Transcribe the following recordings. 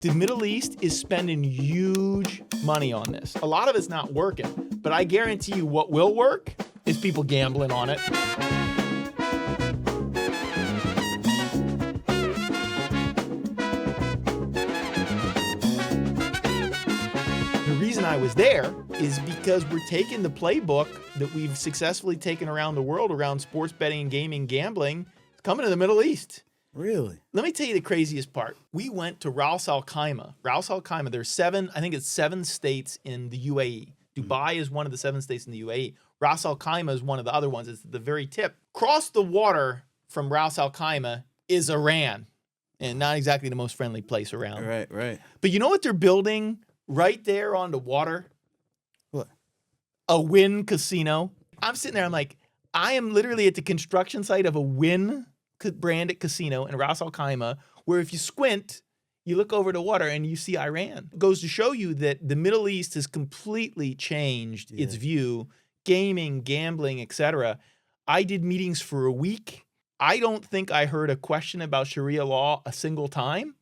The Middle East is spending huge money on this. A lot of it's not working, but I guarantee you what will work is people gambling on it. The reason I was there is because we're taking the playbook that we've successfully taken around the world around sports betting, gaming, gambling, it's coming to the Middle East. Really? Let me tell you the craziest part. We went to Ras Al Khaimah. Ras Al Khaimah, there's seven states in the UAE. Dubai is one of the 7 states in the UAE. Ras Al Khaimah is one of the other ones. It's at the very tip. Across the water from Ras Al Khaimah is Iran. And not exactly the most friendly place around. Right. But you know what they're building right there on the water? What? A Wynn Casino. I'm sitting there, I'm like, I am literally at the construction site of a Wynn branded casino in Ras Al Khaimah, where if you squint, you look over the water and you see Iran. It goes to show you that the Middle East has completely changed its view, gaming, gambling, etc. I did meetings for a week. I don't think I heard a question about Sharia law a single time.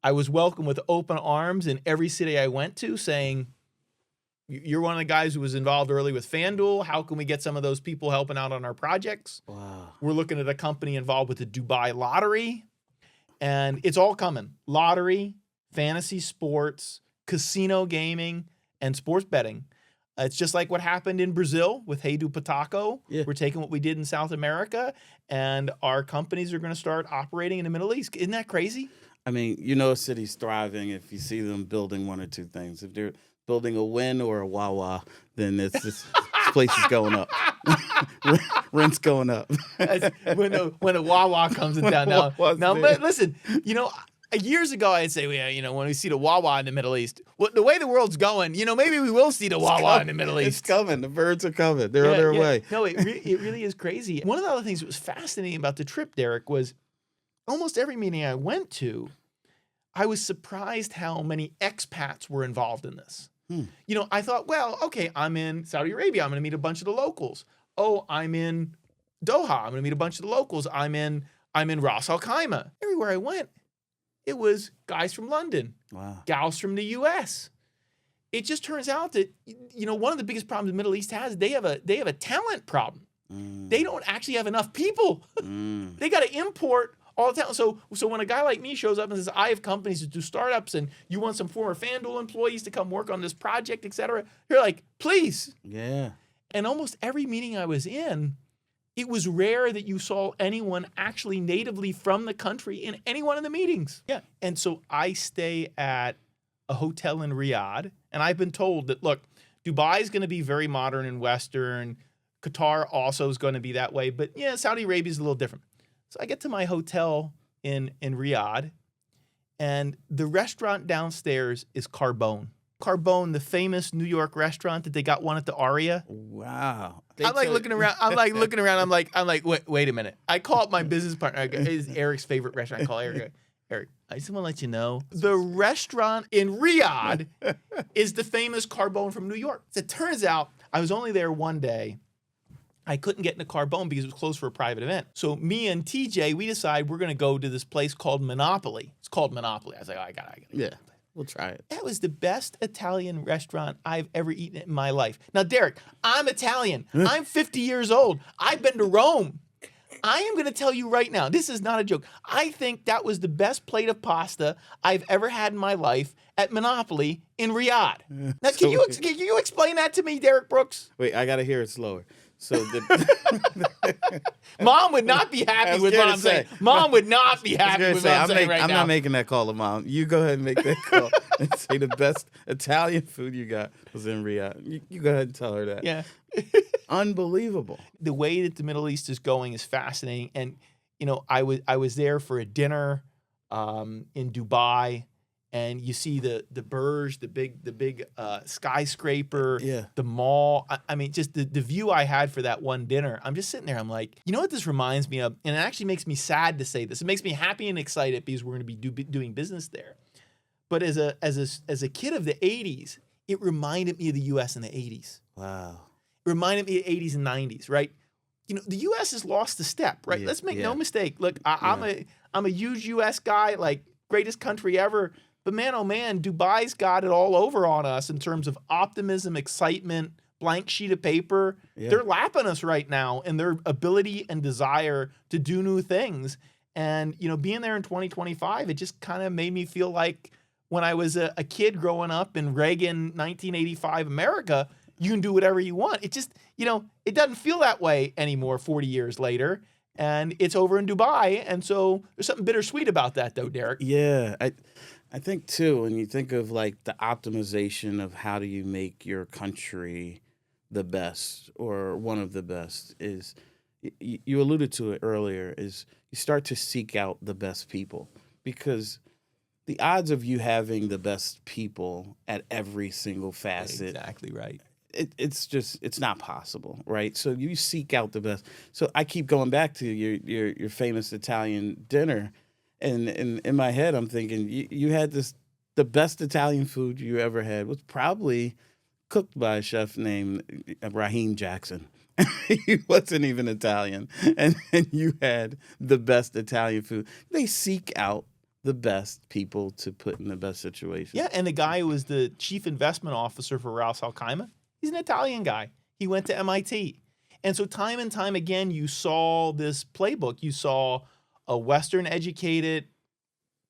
I was welcomed with open arms in every city I went to, saying, you're one of the guys who was involved early with FanDuel. How can we get some of those people helping out on our projects? Wow. We're looking at a company involved with the Dubai lottery, and it's all coming. Lottery, fantasy sports, casino gaming, and sports betting. It's just like what happened in Brazil with Hey do Pitaco. Yeah. We're taking what we did in South America, and our companies are going to start operating in the Middle East. Isn't that crazy? I mean, you know a city's thriving if you see them building one or two things. If they're building a Wynn or a Wawa, then this place is going up. Rent's going up. when a Wawa comes in town now. But listen, years ago I'd say, well, when we see the Wawa in the Middle East, the way the world's going, maybe we will see the Wawa in the Middle East. It's coming. The birds are coming. They're on their way. No, it really is crazy. One of the other things that was fascinating about the trip, Derrick, was almost every meeting I went to, I was surprised how many expats were involved in this. I thought, well, okay, I'm in Saudi Arabia. I'm going to meet a bunch of the locals. Oh, I'm in Doha. I'm going to meet a bunch of the locals. I'm in Ras Al Khaimah. Everywhere I went, it was guys from London, gals from the U.S. It just turns out that, one of the biggest problems the Middle East has, they have a talent problem. They don't actually have enough people. They got to import all the talent. So when a guy like me shows up and says, I have companies that do startups and you want some former FanDuel employees to come work on this project, et cetera, you're like, please. Yeah. And almost every meeting I was in, it was rare that you saw anyone actually natively from the country in any one of the meetings. Yeah. And so I stay at a hotel in Riyadh, and I've been told that, look, Dubai is going to be very modern and Western. Qatar also is going to be that way. But yeah, Saudi Arabia is a little different. So I get to my hotel in Riyadh, and the restaurant downstairs is Carbone. Carbone, the famous New York restaurant that they got one at the Aria. Wow. I'm looking around. I'm like, wait a minute. I call up my business partner. It's Eric's favorite restaurant. I call Eric. Eric, I just want to let you know the restaurant in Riyadh is the famous Carbone from New York. So it turns out I was only there one day. I couldn't get into Carbone because it was closed for a private event. So me and TJ, we decide we're going to go to this place called Monopoly. It's called Monopoly. I was like, I got it. Yeah, we'll try it. That was the best Italian restaurant I've ever eaten in my life. Now, Derrick, I'm Italian. I'm 50 years old. I've been to Rome. I am going to tell you right now, this is not a joke. I think that was the best plate of pasta I've ever had in my life at Monopoly in Riyadh. Now, can you explain that to me, Derrick Brooks? Wait, I got to hear it slower. So Mom would not be happy with what I'm saying. Mom would not be happy with what I'm saying right now. I'm not making that call to Mom. You go ahead and make that call and say the best Italian food you got was in Riyadh. You go ahead and tell her that. Yeah. Unbelievable. The way that the Middle East is going is fascinating. And, I was there for a dinner in Dubai. And you see the Burj, the big skyscraper, the mall. I mean, just the view I had for that one dinner. I'm just sitting there. I'm like, you know what this reminds me of? And it actually makes me sad to say this. It makes me happy and excited because we're going to be doing business there. But as a kid of the 80s, it reminded me of the U.S. in the 80s. Wow. It reminded me of the 80s and 90s, right? The U.S. has lost the step, right? Let's make no mistake. Look, I'm a huge U.S. guy, like greatest country ever. But man, oh man, Dubai's got it all over on us in terms of optimism, excitement, blank sheet of paper. Yeah. They're lapping us right now in their ability and desire to do new things. And, you know, being there in 2025, it just kind of made me feel like when I was a kid growing up in Reagan 1985 America, you can do whatever you want. It just, you know, it doesn't feel that way anymore 40 years later. And it's over in Dubai. And so there's something bittersweet about that, though, Derrick. Yeah, I think, too, when you think of, like, the optimization of how do you make your country the best or one of the best is, you alluded to it earlier, is you start to seek out the best people, because the odds of you having the best people at every single facet, Exactly right. It's not possible, right? So you seek out the best. So I keep going back to your famous Italian dinner, and in my head I'm thinking you had the best Italian food you ever had was probably cooked by a chef named Raheem Jackson. He wasn't even Italian, and you had the best Italian food. They seek out the best people to put in the best situation. Yeah, and the guy who was the chief investment officer for Rouse Al Khaimah, he's an Italian guy. He went to MIT. And so time and time again, you saw this playbook. You saw a Western educated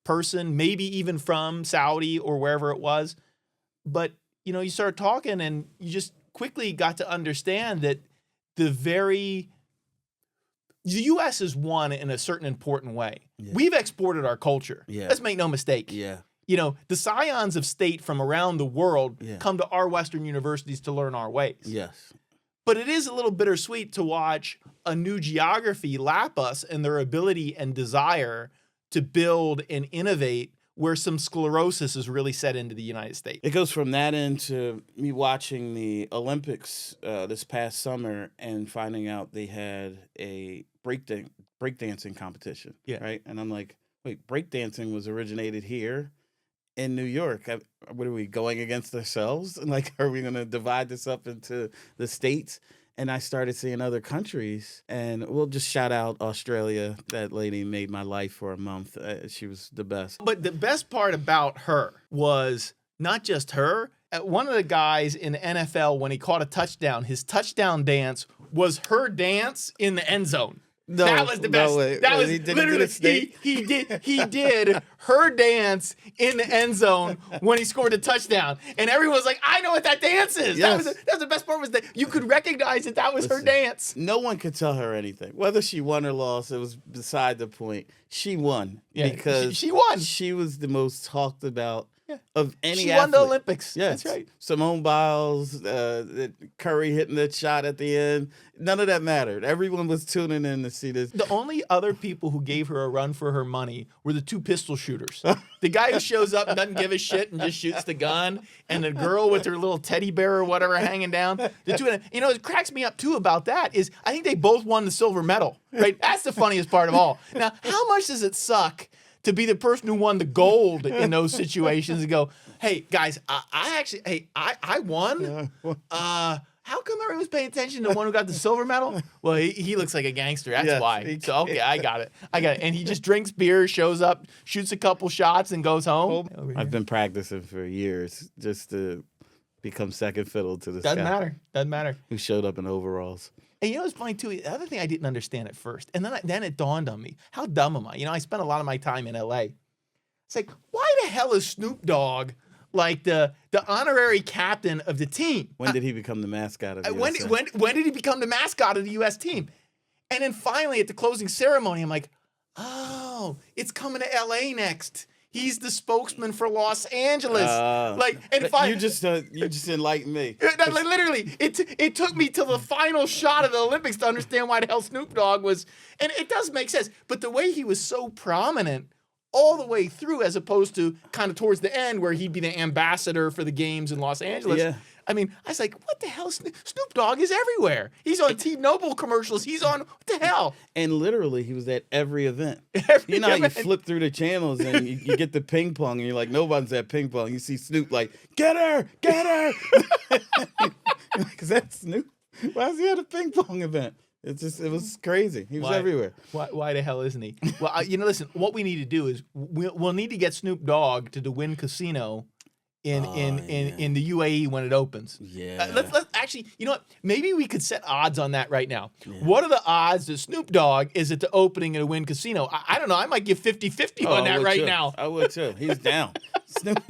person, maybe even from Saudi or wherever it was. But, you know, you started talking and you just quickly got to understand that the U.S. is one in a certain important way. Yeah. We've exported our culture. Yeah. Let's make no mistake. Yeah. You know, the scions of state from around the world come to our Western universities to learn our ways. Yes. But it is a little bittersweet to watch a new geography lap us in their ability and desire to build and innovate, where some sclerosis is really set into the United States. It goes from that into me watching the Olympics this past summer and finding out they had a breakdancing competition. Yeah. Right? And I'm like, wait, breakdancing was originated here in New York. What are we, going against ourselves? And like, are we going to divide this up into the states? And I started seeing other countries, and we'll just shout out Australia. That lady made my life for a month. She was the best. But the best part about her was not just her. One of the guys in the NFL, when he caught a touchdown, his touchdown dance was her dance in the end zone. No, that was the best. No way. That was he literally he did her dance in the end zone when he scored a touchdown, and everyone was like, "I know what that dance is." Yes. That was the best part, was that you could recognize that was her dance. No one could tell her anything, whether she won or lost. It was beside the point. She won because she won. She was the most talked about. Of any she athlete. won the Olympics. Yes. That's right. Simone Biles, Curry hitting that shot at the end. None of that mattered. Everyone was tuning in to see this. The only other people who gave her a run for her money were the two pistol shooters. The guy who shows up and doesn't give a shit and just shoots the gun, and the girl with her little teddy bear or whatever hanging down. The two, you know, it cracks me up too about that is I think they both won the silver medal. Right? That's the funniest part of all. Now, how much does it suck to be the person who won the gold in those situations and go, hey, guys, I won. How come everyone's paying attention to the one who got the silver medal? Well, he looks like a gangster. That's why. So, okay, I got it. And he just drinks beer, shows up, shoots a couple shots, and goes home. I've been practicing for years just to become second fiddle to this guy. Doesn't matter. Who showed up in overalls. And you know what's funny, too? The other thing I didn't understand at first, and then it dawned on me, how dumb am I? You know, I spent a lot of my time in L.A. It's like, why the hell is Snoop Dogg like the honorary captain of the team? When did he become the mascot of the U.S. team? When did he become the mascot of the U.S. team? And then finally, at the closing ceremony, I'm like, oh, it's coming to L.A. next. He's the spokesman for Los Angeles. You just enlightened me. Literally, it took me till the final shot of the Olympics to understand why the hell Snoop Dogg was, and it does make sense. But the way he was so prominent all the way through, as opposed to kind of towards the end where he'd be the ambassador for the games in Los Angeles. Yeah. I mean, I was like, what the hell? Snoop Dogg is everywhere. He's on T-Mobile commercials. He's on, what the hell? And literally, he was at every event. Every you know how you event. flip through the channels and you get the ping pong and you're like, nobody's at ping pong. You see Snoop like, get her. Because that's Snoop. Why is he at a ping pong event? It was crazy. He was Why? everywhere. Why the hell isn't he? Well, listen. What we need to do is we'll need to get Snoop Dogg to the Wynn Casino in the UAE when it opens. Yeah. Let's actually. You know what? Maybe we could set odds on that right now. Yeah. What are the odds that Snoop Dogg is at the opening of a Wynn Casino? I don't know. I might give 50-50 on that right now. I would too. He's down. Snoop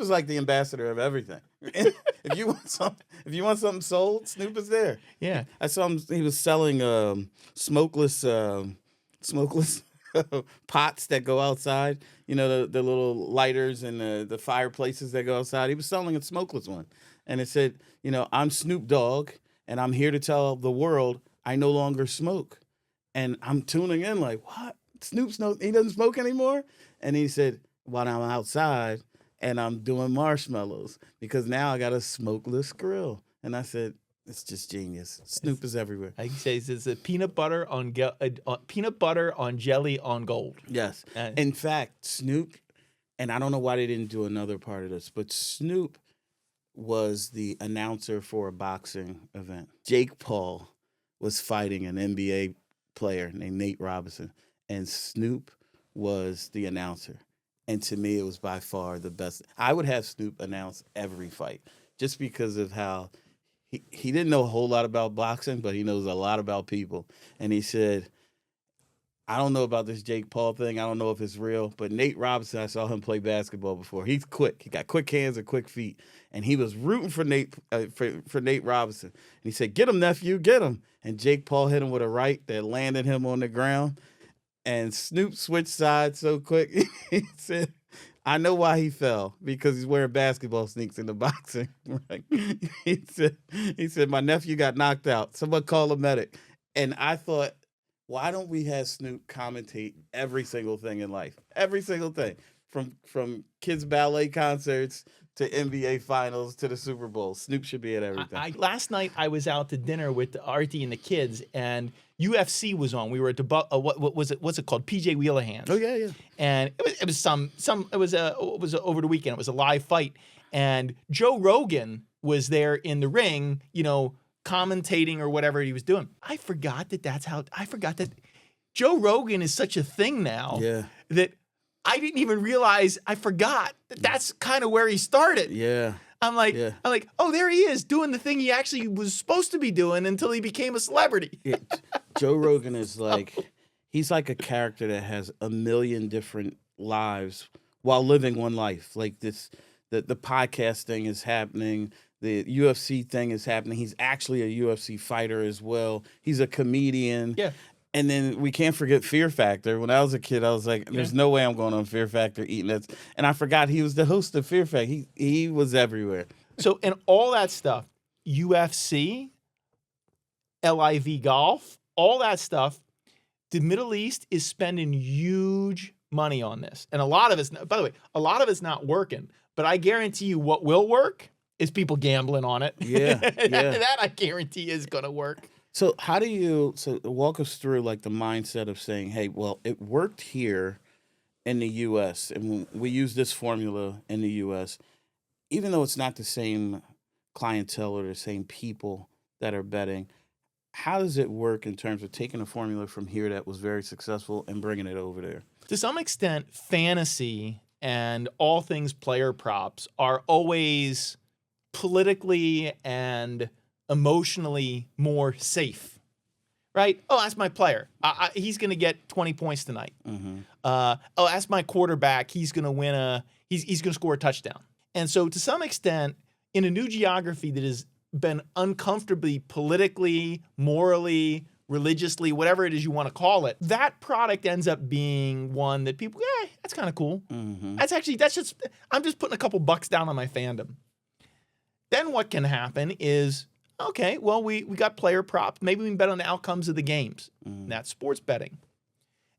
is like the ambassador of everything. If you want something sold, Snoop is there. Yeah. I saw him. He was selling smokeless pots that go outside. You know, the little lighters and the fireplaces that go outside. He was selling a smokeless one, and it said, you know, I'm Snoop Dogg, and I'm here to tell the world I no longer smoke. And I'm tuning in like, what? He doesn't smoke anymore? And he said, while I'm outside and I'm doing marshmallows because now I got a smokeless grill. And I said, it's just genius. Snoop is everywhere. He says it's a peanut butter on jelly on gold. Yes. In fact, Snoop, and I don't know why they didn't do another part of this, but Snoop was the announcer for a boxing event. Jake Paul was fighting an NBA player named Nate Robinson, and Snoop was the announcer. And to me, it was by far the best. I would have Snoop announce every fight just because of how he didn't know a whole lot about boxing, but he knows a lot about people. And he said, I don't know about this Jake Paul thing. I don't know if it's real, but Nate Robinson, I saw him play basketball before. He's quick. He got quick hands and quick feet. And he was rooting for Nate Robinson. And he said, get him, nephew, get him. And Jake Paul hit him with a right that landed him on the ground. And Snoop switched sides so quick. He said, I know why he fell, because he's wearing basketball sneaks in the boxing. Right? He said, my nephew got knocked out. Someone call a medic. And I thought, why don't we have Snoop commentate every single thing in life? Every single thing. From kids' ballet concerts to NBA finals to the Super Bowl. Snoop should be at everything. Last night I was out to dinner with Artie and the kids, and UFC was on. We were at the what was it? What's it called? PJ Wheelahands. Oh yeah. And it was over the weekend. It was a live fight, and Joe Rogan was there in the ring, you know, commentating or whatever he was doing. I forgot that Joe Rogan is such a thing now. Yeah. That I didn't even realize. I forgot that that's kind of where he started. Yeah. I'm like, oh, there he is doing the thing he actually was supposed to be doing until he became a celebrity. Yeah. Joe Rogan is he's like a character that has a million different lives while living one life. Like the podcast thing is happening. The UFC thing is happening. He's actually a UFC fighter as well. He's a comedian. Yeah. And then we can't forget Fear Factor. When I was a kid, I was like, there's no way I'm going on Fear Factor eating that. And I forgot he was the host of Fear Factor. He was everywhere. So, and all that stuff, UFC, LIV Golf, all that stuff, the Middle East is spending huge money on this. And a lot of it's, by the way, a lot of it's not working. But I guarantee you what will work is people gambling on it. Yeah. That I guarantee is going to work. So walk us through like the mindset of saying, hey, well, it worked here in the U.S. and we use this formula in the U.S., even though it's not the same clientele or the same people that are betting, how does it work in terms of taking a formula from here that was very successful and bringing it over there? To some extent, fantasy and all things player props are always politically and emotionally more safe, right? Oh, that's my player. He's going to get 20 points tonight. Mm-hmm. Oh, that's my quarterback. He's going to win he's going to score a touchdown. And so to some extent, in a new geography that has been uncomfortably politically, morally, religiously, whatever it is you want to call it, that product ends up being one that people, that's kind of cool. Mm-hmm. I'm just putting a couple bucks down on my fandom. Then what can happen is, okay, well, we got player props. Maybe we can bet on the outcomes of the games. Mm. That's sports betting.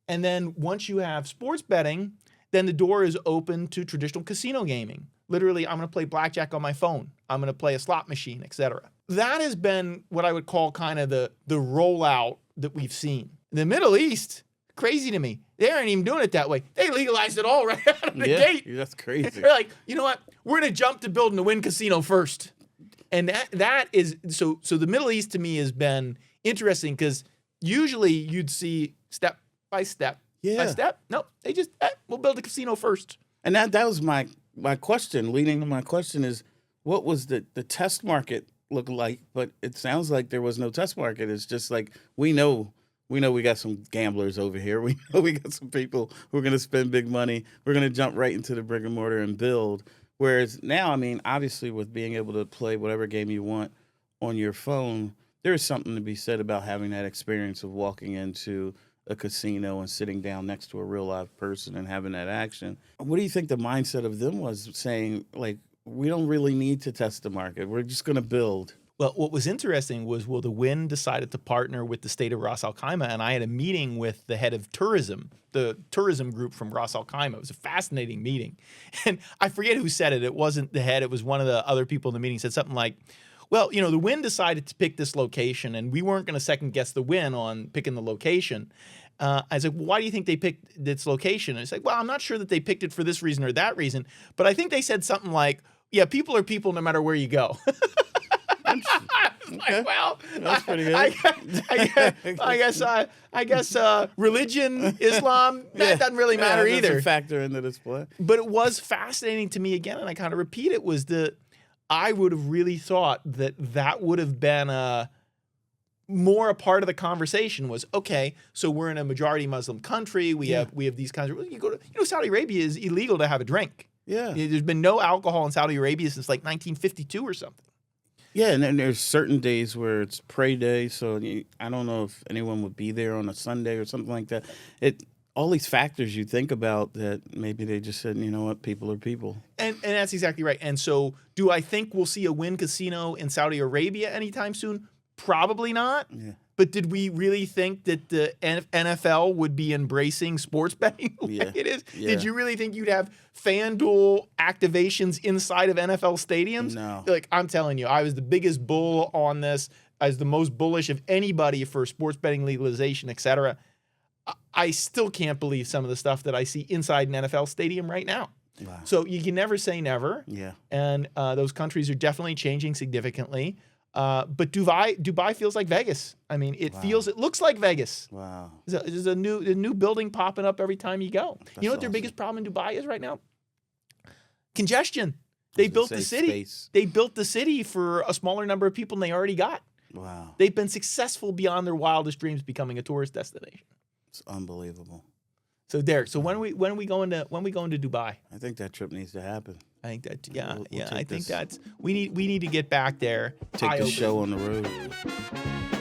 And then once you have sports betting, then the door is open to traditional casino gaming. Literally, I'm going to play blackjack on my phone. I'm going to play a slot machine, etc. That has been what I would call kind of the rollout that we've seen. The Middle East, crazy to me. They aren't even doing it that way. They legalized it all right out of the gate. That's crazy. They're like, you know what? We're going to jump to building the Wynn Casino first. And that is so the Middle East to me has been interesting because usually you'd see step by step by step. Nope, they just we'll build a casino first. And that was my question. Leading to my question is, what was the test market look like? But it sounds like there was no test market. It's just like we know we got some gamblers over here. We know we got some people who are going to spend big money. We're going to jump right into the brick and mortar and build. Whereas now, I mean, obviously with being able to play whatever game you want on your phone, there is something to be said about having that experience of walking into a casino and sitting down next to a real live person and having that action. What do you think the mindset of them was, saying, like, we don't really need to test the market. We're just going to build? Well, what was interesting was, the Wynn decided to partner with the state of Ras Al Khaimah, and I had a meeting with the head of tourism, the tourism group from Ras Al Khaimah. It was a fascinating meeting. And I forget who said it. It wasn't the head. It was one of the other people in the meeting said something like, well, the Wynn decided to pick this location, and we weren't going to second guess the Wynn on picking the location. I was like, well, why do you think they picked this location? And it's like, well, I'm not sure that they picked it for this reason or that reason, but I think they said something like, yeah, people are people no matter where you go. Okay. Like, well, that's pretty good. I guess religion, Islam, that doesn't really matter either. That's a factor into this play. But it was fascinating to me again, and I kind of repeat it, was that I would have really thought that would have been more a part of the conversation. Was, okay, so we're in a majority Muslim country. We have these kinds of, you go to, Saudi Arabia is illegal to have a drink. Yeah. There's been no alcohol in Saudi Arabia since like 1952 or something. Yeah, and then there's certain days where it's pray day, so I don't know if anyone would be there on a Sunday or something like that. All these factors you think about that maybe they just said, you know what, people are people. And that's exactly right. And so do I think we'll see a Wynn Casino in Saudi Arabia anytime soon? Probably not. Yeah. But did we really think that the NFL would be embracing sports betting the way it is? Yeah. Did you really think you'd have FanDuel activations inside of NFL stadiums? No. Like, I'm telling you, I was the biggest bull on this. I was the most bullish of anybody for sports betting legalization, et cetera. I still can't believe some of the stuff that I see inside an NFL stadium right now. Wow. So you can never say never. Yeah. And those countries are definitely changing significantly. But Dubai feels like Vegas. I mean, it looks like Vegas. Wow. There's a new building popping up every time you go. You know what their awesome. biggest problem in Dubai is right now? Congestion. They built the city. Space. They built the city for a smaller number of people than they already got. Wow. They've been successful beyond their wildest dreams becoming a tourist destination. It's unbelievable. So Derrick, when are we going to Dubai? I think that trip needs to happen. I think that We'll I think this. that's we need to get back there. Take the show on the road.